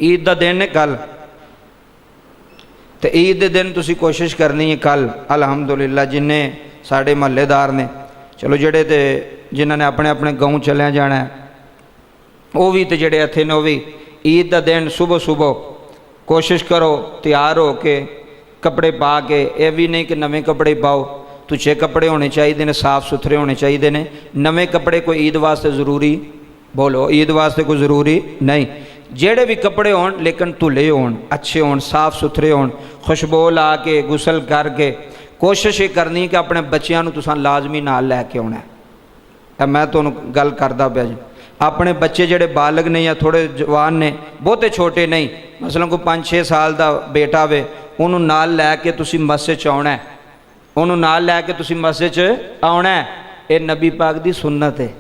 ईद का दिन है कल, तो ईद के दिन तुसी कोशिश करनी है कल अलहमदुलिल्लाह जिन्ने साढ़े महल्लेदार ने, चलो जेड़े तो जिन्हों ने अपने अपने गाँव चलिया जाना है वो भी, तो जेड़े इत्थे ने वो भी ईद का दिन सुबह सुबह कोशिश करो तैयार हो के कपड़े पा के, ये भी नहीं कि नवे कपड़े पाओ, तुछे कपड़े होने चाहिए ने, साफ सुथरे होने चाहिए ने। नवे कपड़े कोई ईद वास्ते ज़रूरी, बोलो ईद वास्ते कोई ज़रूरी नहीं, जेड़े भी कपड़े होन लेकिन धुले होन, अच्छे होन, साफ सुथरे होन, खुशबू ला के गुसल करके कोशिश ये करनी कि अपने बच्चों को तुसां लाजमी नाल लैके आना है। मैं तुहानूं गल करदा पिया जी, अपने बच्चे जेड़े बालग ने या थोड़े जवान ने, बहुते छोटे नहीं, मसलन कोई 5-6 साल का बेटा वे, उन्होंने नाल लैके तुसी मस्जिद च आउणा है, उन्होंने नाल लैके तुसी मस्जिद च आउणा है। ये नबी पाक की सुन्नत है।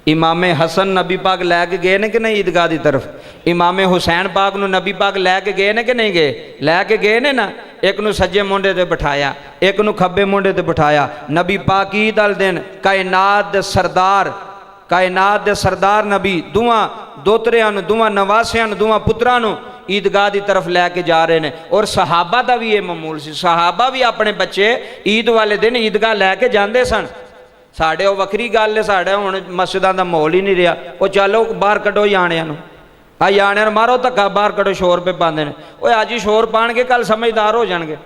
इमामे हसन नबी पाक लैके गए ने कि नहीं ईदगाह की तरफ, इमामे हुसैन पाक नूं नबी पाक लैके गए ने कि नहीं गए, लैके गए ने ना। एक नूं सज्जे मोंडे ते बिठाया, एक नूं खब्बे मोंडे ते बिठाया। नबी पाक ईद वाले दिन कायनात दे सरदार, कायनात दे सरदार नबी दुआं दोतरियां नूं, दुआं नवासियां नूं, दुआं पुत्रां नूं ईदगाह की तरफ लैके जा रहे हैं। और सहाबा का भी ये मामूल सी, सहाबा भी अपने बच्चे ईद वाले दिन ईदगाह लैके जाते सन। साढ़े वो वक्री गल है, साढ़े हुण मस्जिदां दा माहौल ही नहीं रहा। वो चलो बाहर कड्डो याणियां नूं, आ याणियां मारो धक्का, बाहर कड्डो, शोर पे पाते हैं। वो अज ही शोर पाएंगे कल समझदार हो जाएंगे।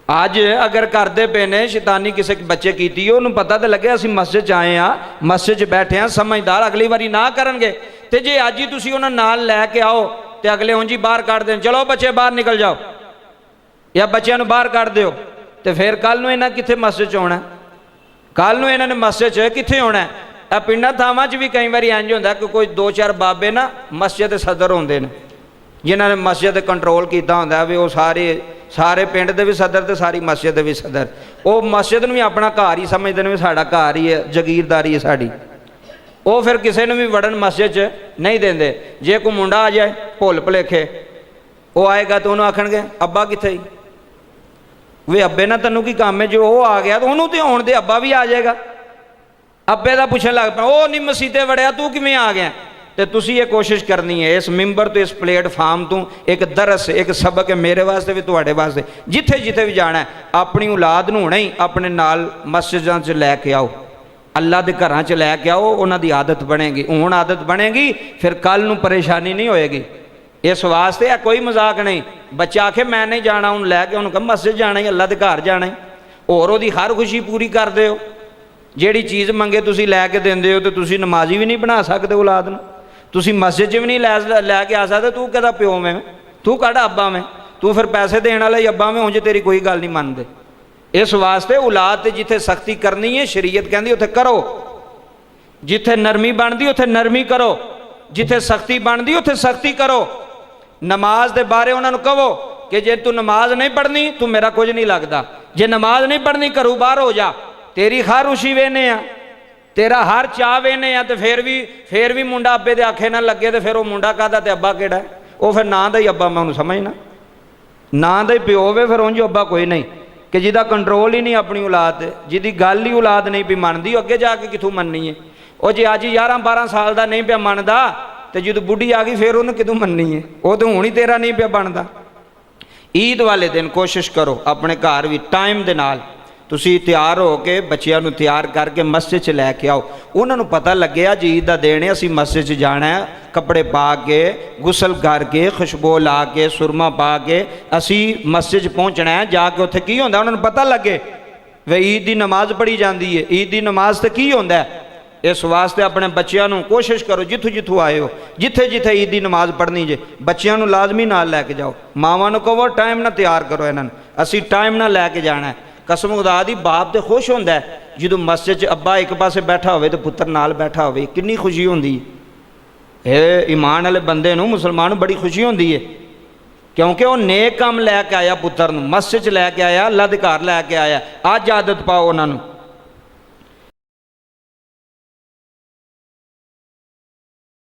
अज अगर करते पे ने शैतानी किसी बच्चे की, उन्होंने पता तो लगे असीं मस्जिद च आए हाँ, मस्जिद च बैठे हाँ, समझदार अगली बारी ना करनगे। तो जे अज ही तुसीं उन्हां नाल लैके आओ तो अगले उंज ही बाहर कढ़ देन, चलो बच्चे बाहर निकल जाओ, या बच्चों बाहर कढ़ दिओ, तो फिर कल नूं इन्हां कित्थे मस्जिद च आउणा, कल नूं इन्हां ने मस्जिद च कित्थे आउणा है। आ पिंडां थावां च भी कई बारी इंज हुंदा कि कोई 2-4 बाबे ना मस्जिद दे सदर हुंदे ने, जिन्हां ने मस्जिद कंट्रोल कीता हुंदा वी, वो सारे पिंड दे भी सदर ते सारी मस्जिद दे भी सदर, वो मस्जिद नूं भी अपना घर ही समझदे ने, साडा घर ही है, जगीरदारी है साडी। वो फिर किसी ने भी वड़न मस्जिद च नहीं देंदे। जे कोई मुंडा आ जाए भुल भुलेखे, वो आएगा तो उन्होंने आखणगे अब्बा कित्थे, वे अब्बे ना तैनूं की काम है, जो वो आ गया तो उन्होंने तो आउण दे, अब्बा भी आ जाएगा। अब्बे का पुछण लग पा, वो नहीं मसीते वड़िया, तू किवें आ गया। तो तुसी ये कोशिश करनी है इस मिंबर तो, इस प्लेटफार्म तो एक दरस, एक सबक है मेरे वास्ते भी, तुहाडे वास्ते, जिथे जिथे भी जाना है अपनी औलाद नूं हुणे ही अपने नाल मस्जिदां च लैके आओ, अल्लाह के घरां च लैके आओ, उन्हां दी आदत बनेगी। हुण आदत बनेगी फिर कल नूं परेशानी नहीं होएगी। इस वास्ते है कोई मजाक नहीं। बच्चा आखे मैं नहीं जाना, उन्हें लैके उन्होंने कहा मस्जिद जाना ही, अल्लाह के घर जाना ही, और उहदी हर खुशी पूरी करदे हो। जिहड़ी चीज़ मंगे तुसी लैके देंदे हो, तो तुसी नमाजी भी नहीं बना सकते औलाद नूं, तुसी मस्जिद च भी नहीं लैके आ सकते। तू कहदा प्यो में, तू कहड़ा अब्बा में, तू फिर पैसे देने वाला ही अब्बा में, उंज तेरी कोई गल नहीं मनदे। इस वास्ते औलाद ते जिथे सख्ती करनी है शरीयत कहती उत्थे करो, जिथे नरमी बनती उत्थे नरमी करो, जिथे सख्ती बनती उत्थे सख्ती करो। नमाज के बारे उन्होंने कहो कि जे तू नमाज नहीं पढ़नी तू मेरा कुछ नहीं लगता, जे नमाज नहीं पढ़नी घरों बाहर हो जा, तेरी हर रुचि वेने आ, तेरा हर चाह वेने आ, तो फिर भी मुंडा अब्बे दे आखे ना लगे, तो फिर वो मुंडा कहता तो अब्बा केड़ा है, वो फिर ना दा ही अब्बा मैं उन्होंने समझना, ना दा ही प्यो होवे फिर उंज अब्बा कोई नहीं, कि जिहदा कंट्रोल ही नहीं अपनी औलाद, जिहदी गल ही औलाद नहीं भी मनदी, अगे जाके कितों मननी है। वो जे अज 11-12 साल का नहीं पिया मनदा, तो जो बुढ़ी आ गई फिर उन्हें कितों मननी है, वो तो हुण ही तेरा नहीं पिया बनता। ईद वाले दिन कोशिश करो अपने घर भी टाइम दे नाल तुसी तैयार हो के बच्चों को तैयार करके मस्जिद च लैके आओ। उन्होंने पता लगे जी ईद का दिन है, असीं मस्जिद च जाना है, कपड़े पा के गुसल करके खुशबू ला के सुरमा पा के असी मस्जिद च पहुँचना है। जाके उत्थे की होंदा उन्होंने पता लगे वे ईद की नमाज पढ़ी जाती है, ईद की नमाज तो की होंदा है। इस वास्ते अपने बच्चों को कोशिश करो जिथों जिथों आए हो, जिथे जिथे ईद की नमाज पढ़नी जे बच्चों को लाजमी नाल लैके जाओ। मावां नूं कहो टाइम ना तैयार करो, इन्होंने असी टाइम ना लैके जाना है। कसम खुदा दी बाप तो खुश होंदा है जो मस्जिद अब्बा एक पासे बैठा हो तो पुत्र नाल बैठा हो, कितनी खुशी होंदी है। ईमान वाले बंदे नूं मुसलमान बड़ी खुशी होंदी है, क्योंकि वह नेक काम लैके आया, पुत्र नूं मस्जिद च लैके आया, अल्लाह दे घर लैके आया। अज आदत पाओ उन्होंने